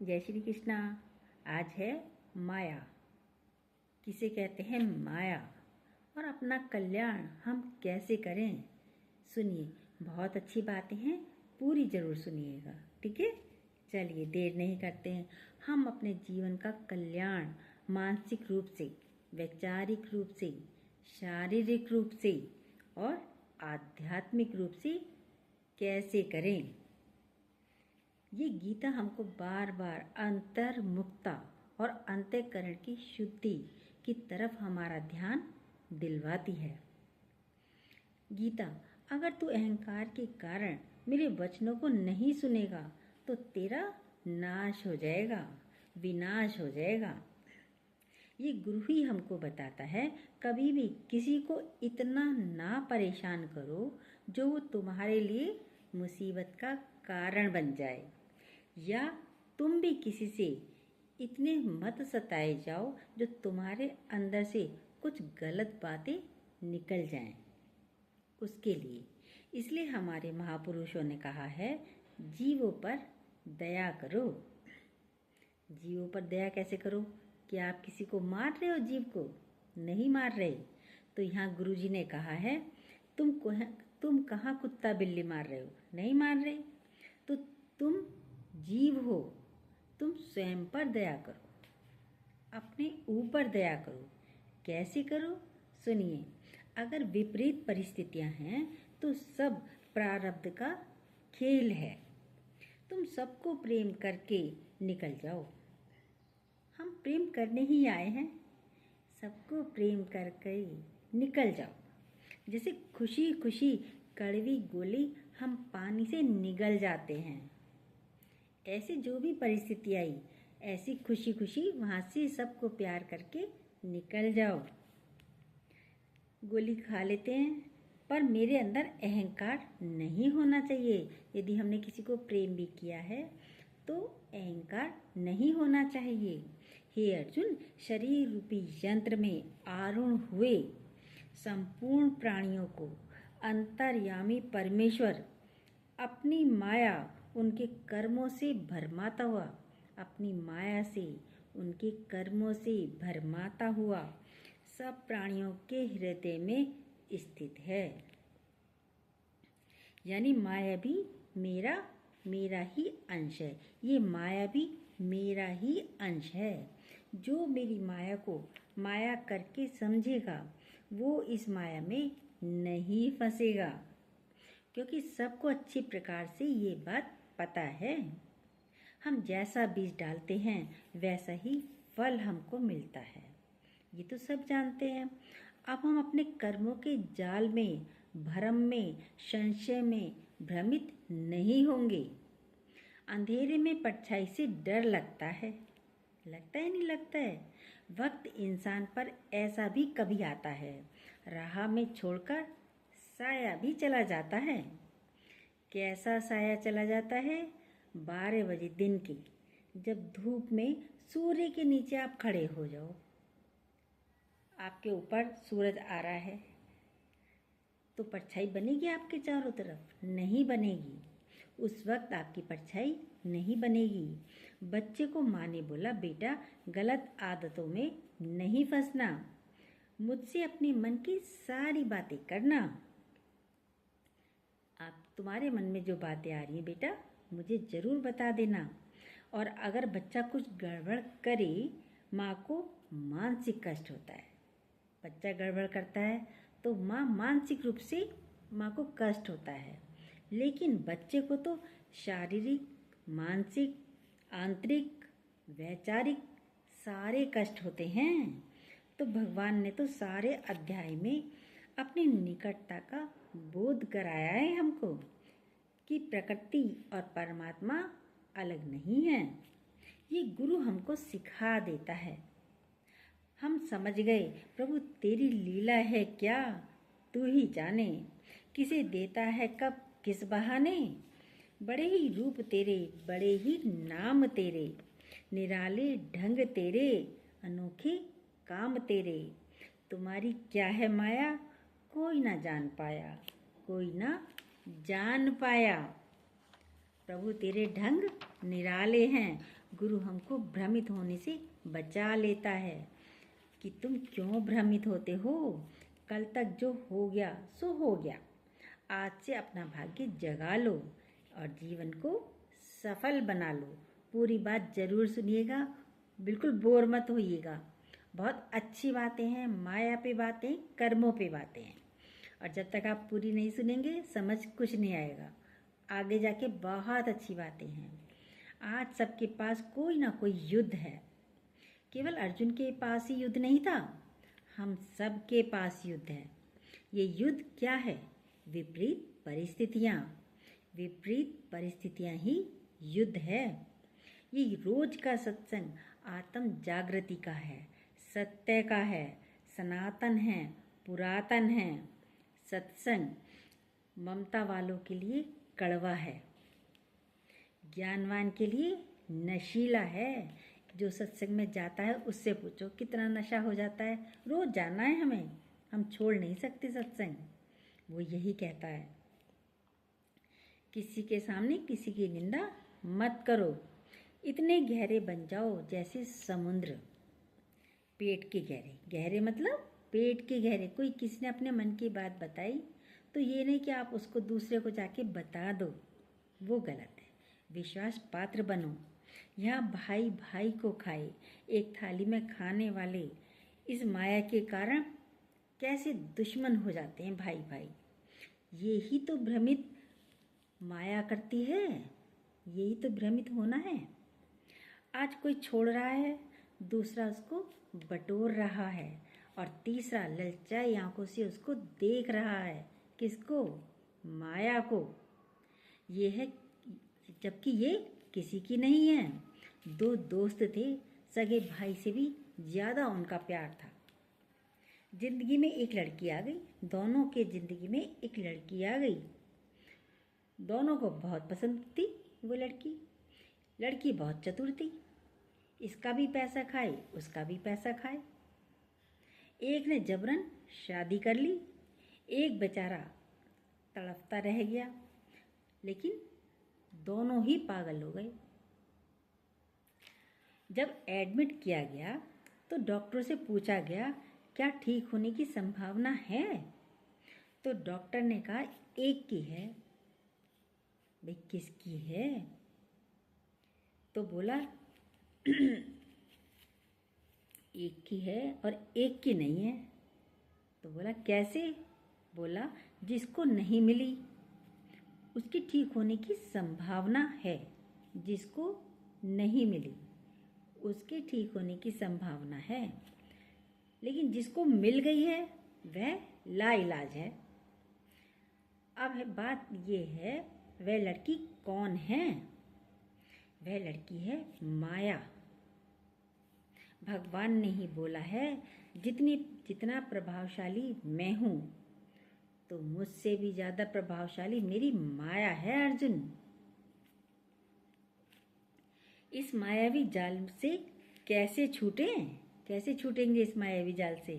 जय श्री कृष्णा। आज है माया। किसे कहते हैं माया, और अपना कल्याण हम कैसे करें। सुनिए, बहुत अच्छी बातें हैं, पूरी जरूर सुनिएगा, ठीक है। चलिए देर नहीं करते हैं, हम अपने जीवन का कल्याण मानसिक रूप से, वैचारिक रूप से, शारीरिक रूप से और आध्यात्मिक रूप से कैसे करें। ये गीता हमको बार बार अंतर्मुखता और अंतःकरण की शुद्धि की तरफ हमारा ध्यान दिलवाती है। गीता, अगर तू अहंकार के कारण मेरे वचनों को नहीं सुनेगा तो तेरा नाश हो जाएगा, विनाश हो जाएगा। ये गुरु ही हमको बताता है, कभी भी किसी को इतना ना परेशान करो जो वो तुम्हारे लिए मुसीबत का कारण बन जाए, या तुम भी किसी से इतने मत सताए जाओ जो तुम्हारे अंदर से कुछ गलत बातें निकल जाएं। उसके लिए इसलिए हमारे महापुरुषों ने कहा है, जीवों पर दया करो। जीवों पर दया कैसे करो? क्या आप किसी को मार रहे हो? जीव को नहीं मार रहे। तो यहाँ गुरुजी ने कहा है, तुम कहाँ कुत्ता बिल्ली मार रहे हो? नहीं मार रहे। तो तुम जीव हो, तुम स्वयं पर दया करो, अपने ऊपर दया करो। कैसे करो? सुनिए, अगर विपरीत परिस्थितियां हैं तो सब प्रारब्ध का खेल है। तुम सबको प्रेम करके निकल जाओ। हम प्रेम करने ही आए हैं, सबको प्रेम करके निकल जाओ। जैसे खुशी खुशी कड़वी गोली हम पानी से निगल जाते हैं, ऐसे जो भी परिस्थिति आई, ऐसी खुशी खुशी वहाँ से सबको प्यार करके निकल जाओ। गोली खा लेते हैं, पर मेरे अंदर अहंकार नहीं होना चाहिए। यदि हमने किसी को प्रेम भी किया है तो अहंकार नहीं होना चाहिए। हे अर्जुन, शरीर रूपी यंत्र में आरूढ़ हुए संपूर्ण प्राणियों को अंतर्यामी परमेश्वर अपनी माया उनके कर्मों से भरमाता हुआ, अपनी माया से उनके कर्मों से भरमाता हुआ सब प्राणियों के हृदय में स्थित है। यानी माया भी मेरा ही अंश है। ये माया भी मेरा ही अंश है। जो मेरी माया को माया करके समझेगा वो इस माया में नहीं फंसेगा, क्योंकि सबको अच्छी प्रकार से ये बात पता है। हम जैसा बीज डालते हैं वैसा ही फल हमको मिलता है, ये तो सब जानते हैं। अब हम अपने कर्मों के जाल में, भ्रम में, संशय में भ्रमित नहीं होंगे। अंधेरे में परछाई से डर लगता है नहीं लगता है। वक्त इंसान पर ऐसा भी कभी आता है, राह में छोड़कर साया भी चला जाता है। कैसा साया चला जाता है? 12 बजे दिन के, जब धूप में सूर्य के नीचे आप खड़े हो जाओ, आपके ऊपर सूरज आ रहा है, तो परछाई बनेगी आपके चारों तरफ? नहीं बनेगी। उस वक्त आपकी परछाई नहीं बनेगी। बच्चे को माँ ने बोला, बेटा गलत आदतों में नहीं फंसना, मुझसे अपने मन की सारी बातें करना। आप तुम्हारे मन में जो बातें आ रही हैं बेटा, मुझे ज़रूर बता देना। और अगर बच्चा कुछ गड़बड़ करे, माँ को मानसिक कष्ट होता है। बच्चा गड़बड़ करता है तो मानसिक रूप से माँ को कष्ट होता है, लेकिन बच्चे को तो शारीरिक, मानसिक, आंतरिक, वैचारिक सारे कष्ट होते हैं। तो भगवान ने तो सारे अध्याय में अपनी निकटता का बोध कराया है हमको, कि प्रकृति और परमात्मा अलग नहीं है। ये गुरु हमको सिखा देता है। हम समझ गए, प्रभु तेरी लीला है क्या, तू ही जाने। किसे देता है कब किस बहाने, बड़े ही रूप तेरे, बड़े ही नाम तेरे, निराले ढंग तेरे, अनोखे काम तेरे। तुम्हारी क्या है माया, कोई ना जान पाया, कोई ना जान पाया। प्रभु तेरे ढंग निराले हैं, गुरु हमको भ्रमित होने से बचा लेता है कि तुम क्यों भ्रमित होते हो। कल तक जो हो गया सो हो गया। आज से अपना भाग्य जगा लो और जीवन को सफल बना लो। पूरी बात ज़रूर सुनिएगा, बिल्कुल बोर मत होइएगा। बहुत अच्छी बातें हैं, माया पे बातें, कर्मों पे बातें हैं। और जब तक आप पूरी नहीं सुनेंगे समझ कुछ नहीं आएगा। आगे जाके बहुत अच्छी बातें हैं। आज सबके पास कोई ना कोई युद्ध है। केवल अर्जुन के पास ही युद्ध नहीं था, हम सब के पास युद्ध है। ये युद्ध क्या है? विपरीत परिस्थितियाँ। विपरीत परिस्थितियाँ ही युद्ध है। ये रोज का सत्संग आत्म जागृति का है, सत्य का है, सनातन है, पुरातन है। सत्संग ममता वालों के लिए कड़वा है, ज्ञानवान के लिए नशीला है। जो सत्संग में जाता है उससे पूछो कितना नशा हो जाता है। रोज जाना है हमें, हम छोड़ नहीं सकते सत्संग। वो यही कहता है, किसी के सामने किसी की निंदा मत करो। इतने गहरे बन जाओ जैसे समुद्र। पेट के गहरे, गहरे मतलब पेट के गहरे। कोई किसी ने अपने मन की बात बताई तो ये नहीं कि आप उसको दूसरे को जाके बता दो, वो गलत है। विश्वास पात्र बनो। यहाँ भाई भाई को खाए, एक थाली में खाने वाले इस माया के कारण कैसे दुश्मन हो जाते हैं भाई भाई। ये ही तो भ्रमित माया करती है, यही तो भ्रमित होना है। आज कोई छोड़ रहा है, दूसरा उसको बटोर रहा है और तीसरा ललचाई आंखों से उसको देख रहा है। किसको? माया को। ये है, जबकि ये किसी की नहीं है। दो दोस्त थे, सगे भाई से भी ज़्यादा उनका प्यार था। जिंदगी में एक लड़की आ गई, दोनों के जिंदगी में एक लड़की आ गई। दोनों को बहुत पसंद थी वो लड़की। लड़की बहुत चतुर थी, इसका भी पैसा खाए उसका भी पैसा खाए। एक ने जबरन शादी कर ली, एक बेचारा तड़पता रह गया। लेकिन दोनों ही पागल हो गए। जब एडमिट किया गया तो डॉक्टर से पूछा गया क्या ठीक होने की संभावना है? तो डॉक्टर ने कहा एक की है। भाई किसकी है? तो बोला एक की है और एक की नहीं है। तो बोला कैसे? बोला जिसको नहीं मिली उसकी ठीक होने की संभावना है, जिसको नहीं मिली उसके ठीक होने की संभावना है, लेकिन जिसको मिल गई है वह लाइलाज है। अब बात ये है, वह लड़की कौन है? वह लड़की है माया। भगवान ने ही बोला है, जितना प्रभावशाली मैं हूँ तो मुझसे भी ज़्यादा प्रभावशाली मेरी माया है अर्जुन। इस मायावी जाल से कैसे छूटें? कैसे छूटेंगे इस मायावी जाल से?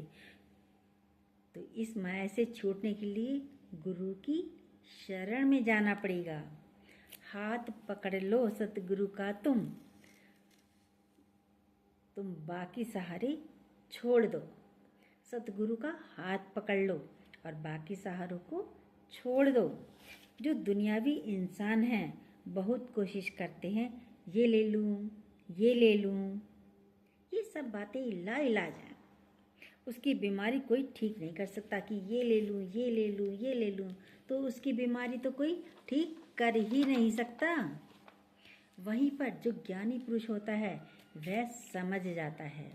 तो इस माया से छूटने के लिए गुरु की शरण में जाना पड़ेगा। हाथ पकड़ लो सतगुरु का तुम बाकी सहारे छोड़ दो। सतगुरु का हाथ पकड़ लो और बाकी सहारों को छोड़ दो। जो दुनियावी इंसान हैं बहुत कोशिश करते हैं, ये ले लूँ, ये ले लूँ। ये सब बातें लाइलाज हैं। उसकी बीमारी कोई ठीक नहीं कर सकता कि ये ले लूँ, ये ले लूँ, ये ले लूँ। तो उसकी बीमारी तो कोई ठीक कर ही नहीं सकता। वहीं पर जो ज्ञानी पुरुष होता है वह समझ जाता है।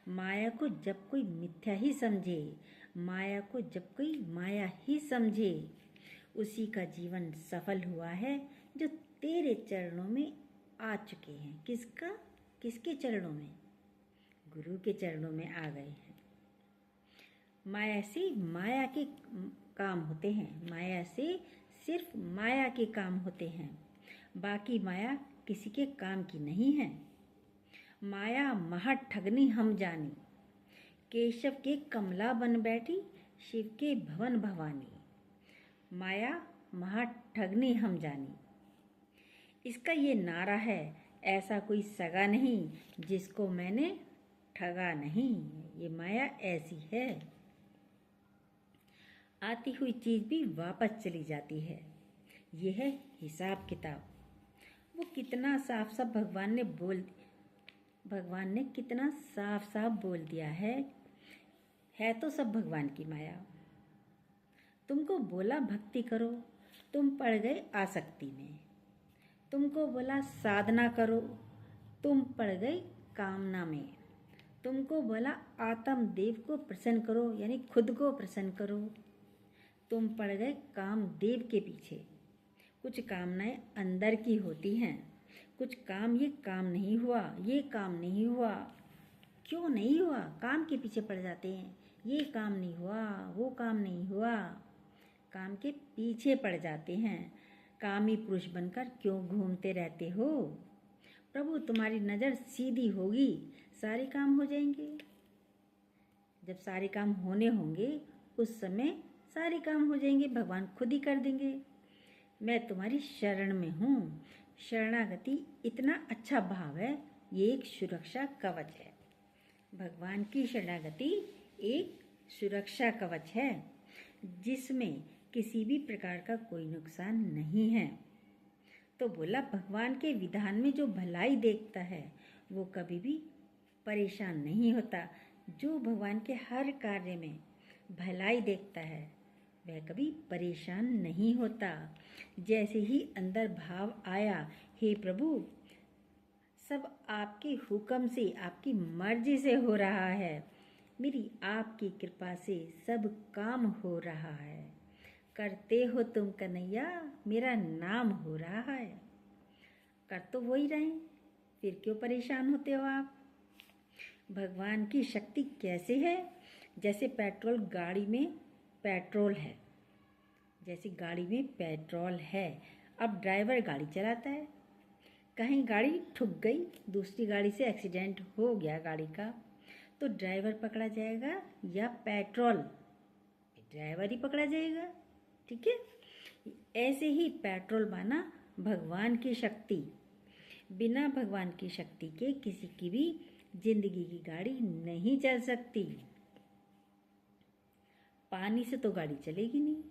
माया को जब कोई मिथ्या ही समझे, माया को जब कोई माया ही समझे, उसी का जीवन सफल हुआ है जो तेरे चरणों में आ चुके हैं। किसके चरणों में? गुरु के चरणों में आ गए हैं। माया से माया के काम होते हैं, माया से सिर्फ माया के काम होते हैं, बाकी माया किसी के काम की नहीं है। माया महा ठगनी हम जानी, केशव के कमला बन बैठी शिव के भवन भवानी। माया महा ठगनी हम जानी, इसका ये नारा है ऐसा कोई सगा नहीं जिसको मैंने ठगा नहीं। ये माया ऐसी है, आती हुई चीज भी वापस चली जाती है। ये है हिसाब किताब। वो कितना साफ साफ भगवान ने कितना साफ साफ बोल दिया है तो सब भगवान की माया। तुमको बोला भक्ति करो, तुम पड़ गए आसक्ति में। तुमको बोला साधना करो, तुम पड़ गए कामना में। तुमको बोला आत्म देव को प्रसन्न करो, यानी खुद को प्रसन्न करो, तुम पड़ गए काम देव के पीछे। कुछ कामनाएं अंदर की होती हैं, कुछ काम ये काम नहीं हुआ, ये काम नहीं हुआ। क्यों नहीं हुआ? काम के पीछे पड़ जाते हैं। ये काम नहीं हुआ, वो काम नहीं हुआ, काम के पीछे पड़ जाते हैं। कामी पुरुष बनकर क्यों घूमते रहते हो? प्रभु तुम्हारी नज़र सीधी होगी, सारे काम हो जाएंगे। जब सारे काम होने होंगे उस समय सारे काम हो जाएंगे, भगवान खुद ही कर देंगे। मैं तुम्हारी शरण में हूँ। शरणागति इतना अच्छा भाव है, ये एक सुरक्षा कवच है। भगवान की शरणागति एक सुरक्षा कवच है जिसमें किसी भी प्रकार का कोई नुकसान नहीं है। तो बोला भगवान के विधान में जो भलाई देखता है वो कभी भी परेशान नहीं होता। जो भगवान के हर कार्य में भलाई देखता है वह कभी परेशान नहीं होता। जैसे ही अंदर भाव आया, हे प्रभु सब आपके हुक्म से, आपकी मर्जी से हो रहा है, मेरी आपकी कृपा से सब काम हो रहा है, करते हो तुम कन्हैया, मेरा नाम हो रहा है। कर तो वही रहे, फिर क्यों परेशान होते हो आप? भगवान की शक्ति कैसे है? जैसे पेट्रोल गाड़ी में पेट्रोल है, जैसे गाड़ी में पेट्रोल है। अब ड्राइवर गाड़ी चलाता है, कहीं गाड़ी ठुक गई, दूसरी गाड़ी से एक्सीडेंट हो गया गाड़ी का, तो ड्राइवर पकड़ा जाएगा या पेट्रोल? ड्राइवर ही पकड़ा जाएगा। ठीक है, ऐसे ही पेट्रोल माना भगवान की शक्ति। बिना भगवान की शक्ति के किसी की भी जिंदगी की गाड़ी नहीं चल सकती। पानी से तो गाड़ी चलेगी नहीं,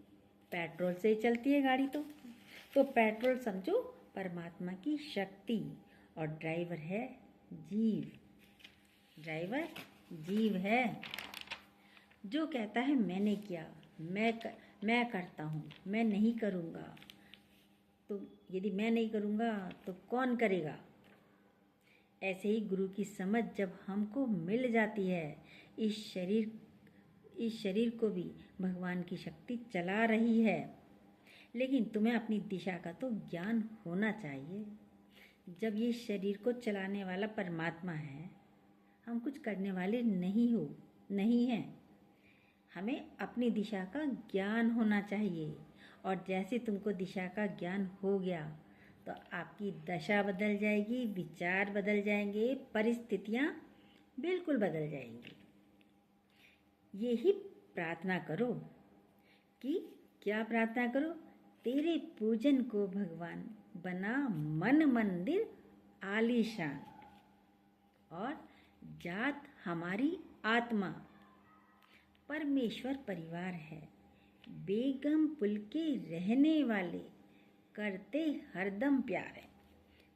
पेट्रोल से चलती है गाड़ी। तो पेट्रोल समझो परमात्मा की शक्ति और ड्राइवर है जीव। ड्राइवर जीव है जो कहता है मैंने किया, मैं करता हूँ, मैं नहीं करूँगा। तो यदि मैं नहीं करूँगा तो कौन करेगा? ऐसे ही गुरु की समझ जब हमको मिल जाती है, इस शरीर को भी भगवान की शक्ति चला रही है, लेकिन तुम्हें अपनी दिशा का तो ज्ञान होना चाहिए। जब ये शरीर को चलाने वाला परमात्मा है, हम कुछ करने वाले नहीं हैं। हमें अपनी दिशा का ज्ञान होना चाहिए, और जैसे तुमको दिशा का ज्ञान हो गया तो आपकी दशा बदल जाएगी, विचार बदल जाएंगे, परिस्थितियाँ बिल्कुल बदल जाएंगी। यही प्रार्थना करो कि क्या प्रार्थना करो? तेरे पूजन को भगवान बना मन मंदिर आलीशान, और जात हमारी आत्मा परमेश्वर परिवार है। बेगम पुल के रहने वाले करते हरदम प्यार है।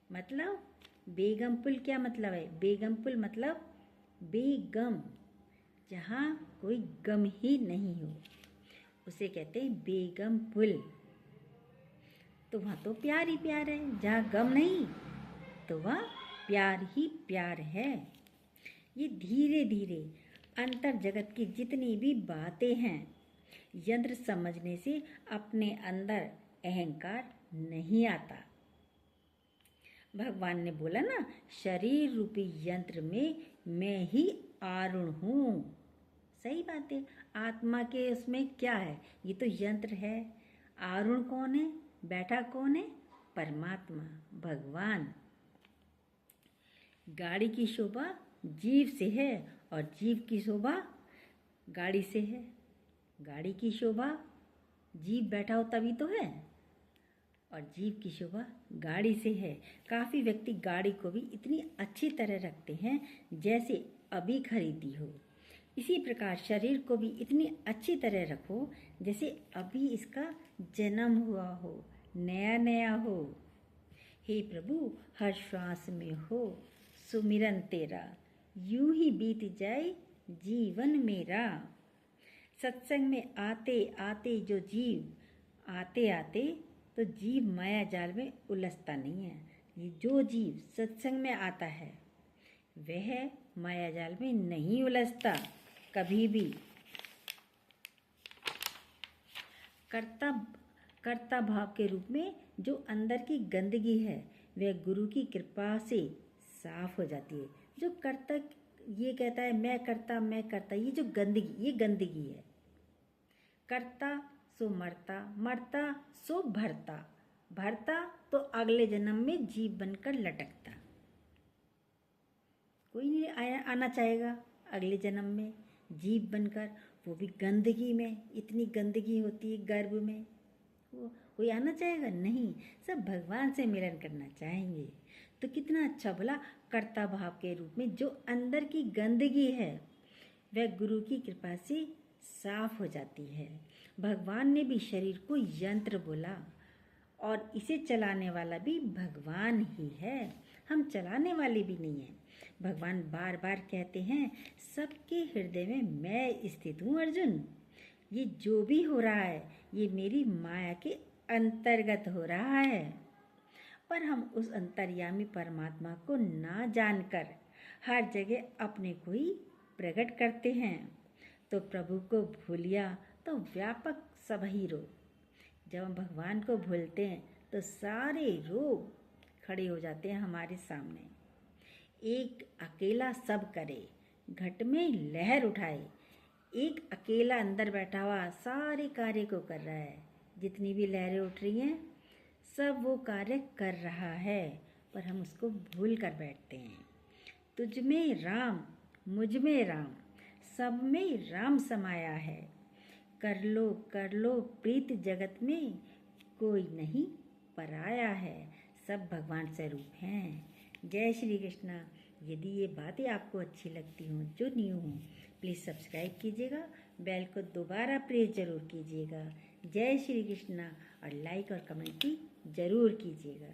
मतलब बेगम पुल क्या मतलब है? बेगम पुल मतलब बेगम, जहाँ कोई गम ही नहीं हो उसे कहते हैं बेगम पुल। तो वहाँ तो प्यार ही प्यार है, जहाँ गम नहीं तो वहाँ प्यार ही प्यार है। ये धीरे धीरे अंतर जगत की जितनी भी बातें हैं, यंत्र समझने से अपने अंदर अहंकार नहीं आता। भगवान ने बोला ना, शरीर रूपी यंत्र में मैं ही आरूढ़ हूँ। सही बात है, आत्मा के उसमें क्या है? ये तो यंत्र है। आरूढ़ कौन है? बैठा कौन है? परमात्मा, भगवान। गाड़ी की शोभा जीव से है और जीव की शोभा गाड़ी से है। गाड़ी की शोभा जीव बैठा हो तभी तो है, और जीव की शोभा गाड़ी से है। काफ़ी व्यक्ति गाड़ी को भी इतनी अच्छी तरह रखते हैं जैसे अभी खरीदी हो। इसी प्रकार शरीर को भी इतनी अच्छी तरह रखो जैसे अभी इसका जन्म हुआ हो, नया नया हो। हे प्रभु, हर श्वास में हो सुमिरन तेरा, यूं ही बीत जाए जीवन मेरा। सत्संग में आते आते जो जीव आते आते तो जीव माया जाल में उलझता नहीं है। ये जो जीव सत्संग में आता है वह माया जाल में नहीं उलझता कभी भी। कर्ता भाव के रूप में जो अंदर की गंदगी है वह गुरु की कृपा से साफ हो जाती है। जो कर्ता ये कहता है मैं करता, ये जो गंदगी है। करता सो मरता, मरता सो भरता, भरता तो अगले जन्म में जीव बनकर लटकता। कोई नहीं आना चाहेगा अगले जन्म में जीव बनकर, वो भी गंदगी में। इतनी गंदगी होती है गर्भ में, वो कोई आना चाहेगा नहीं। सब भगवान से मिलन करना चाहेंगे। तो कितना अच्छा भला कर्ता भाव के रूप में जो अंदर की गंदगी है वह गुरु की कृपा से साफ हो जाती है। भगवान ने भी शरीर को यंत्र बोला और इसे चलाने वाला भी भगवान ही है, हम चलाने वाले भी नहीं हैं। भगवान बार बार कहते हैं सबके हृदय में मैं स्थित हूँ अर्जुन। ये जो भी हो रहा है ये मेरी माया के अंतर्गत हो रहा है। पर हम उस अंतर्यामी परमात्मा को ना जानकर हर जगह अपने को ही प्रकट करते हैं। तो प्रभु को भूलिया तो व्यापक सब ही रोग। जब हम भगवान को भूलते हैं तो सारे रोग खड़े हो जाते हैं हमारे सामने। एक अकेला सब करे, घट में लहर उठाए। एक अकेला अंदर बैठा हुआ सारे कार्य को कर रहा है। जितनी भी लहरें उठ रही हैं सब वो कार्य कर रहा है, पर हम उसको भूल कर बैठते हैं। तुझ में राम, मुझ में राम, सब में राम समाया है। कर लो प्रीत जगत में, कोई नहीं पराया है। सब भगवान स्वरूप हैं। जय श्री कृष्णा। यदि ये बातें आपको अच्छी लगती हों, जो न्यू हों, प्लीज़ सब्सक्राइब कीजिएगा, बेल को दोबारा प्रेस जरूर कीजिएगा। जय श्री कृष्णा। और लाइक और कमेंट भी ज़रूर कीजिएगा।